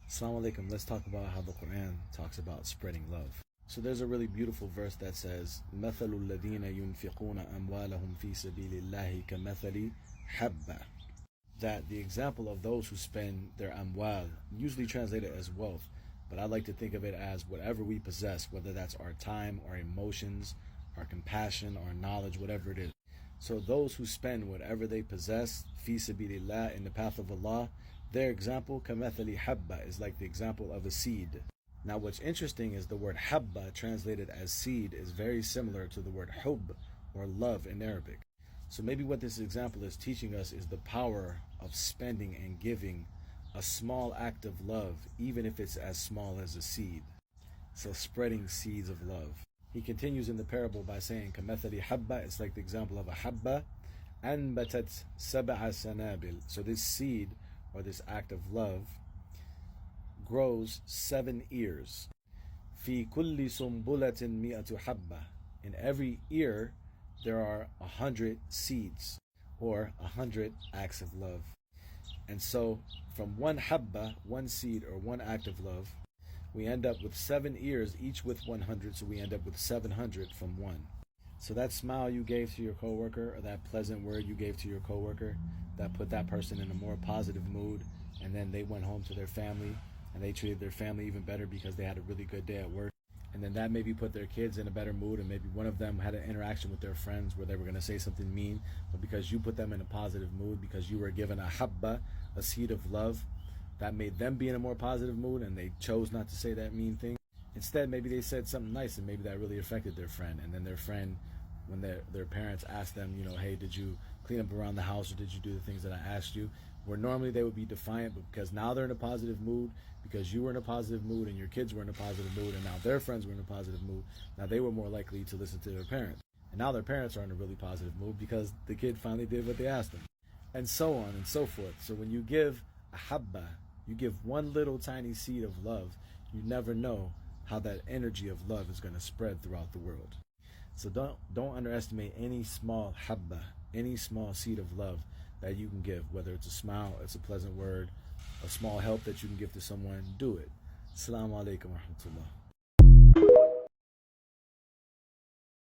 Assalamu alaikum. Let's talk about how the Quran talks about spreading love. So there's a really beautiful verse that says, مَثَلُ الَّذِينَ يُنْفِقُونَ أَمْوَالَهُم فِي سَبِيلِ اللَّهِ كَمَثَلِ حَبَّةٍ. That the example of those who spend their amwal, usually translated as wealth, but I like to think of it as whatever we possess, whether that's our time, our emotions, our compassion, our knowledge, whatever it is. So those who spend whatever they possess, fi sabilillah, in the path of Allah, their example, kamathali habba, is like the example of a seed. Now what's interesting is the word habba, translated as seed, is very similar to the word hub, or love in Arabic. So maybe what this example is teaching us is the power of spending and giving a small act of love, even if it's as small as a seed. So spreading seeds of love. He continues in the parable by saying, كَمَثَلِ habba, it's like the example of a habba, أَنْبَتَتْ سَبْعَ سَنَابِلٍ. So this seed, or this act of love, grows 7 ears. فِي كُلِّ سُنْبُلَةٍ مِئَةُ حَبَّةٍ. In every ear, there are 100 seeds, or 100 acts of love. And so, from one habba, one seed, or one act of love, we end up with 7 ears, each with 100, so we end up with 700 from one. So that smile you gave to your coworker, or that pleasant word you gave to your coworker, that put that person in a more positive mood, and then they went home to their family, and they treated their family even better because they had a really good day at work. And then that maybe put their kids in a better mood, and maybe one of them had an interaction with their friends where they were going to say something mean, but because you put them in a positive mood, because you were given a habba, a seed of love, that made them be in a more positive mood, and they chose not to say that mean thing. Instead, maybe they said something nice, and maybe that really affected their friend. And then their friend, when their parents asked them, hey, did you clean up around the house, or did you do the things that I asked you? Where normally they would be defiant, but because now they're in a positive mood, because you were in a positive mood, and your kids were in a positive mood, and now their friends were in a positive mood, now they were more likely to listen to their parents. And now their parents are in a really positive mood because the kid finally did what they asked them. And so on and so forth. So when you give a habba, you give one little tiny seed of love, you never know how that energy of love is going to spread throughout the world. So don't underestimate any small habba, any small seed of love that you can give, whether it's a smile, it's a pleasant word, a small help that you can give to someone. Do it. Assalamu alaikum wa rahmatullah.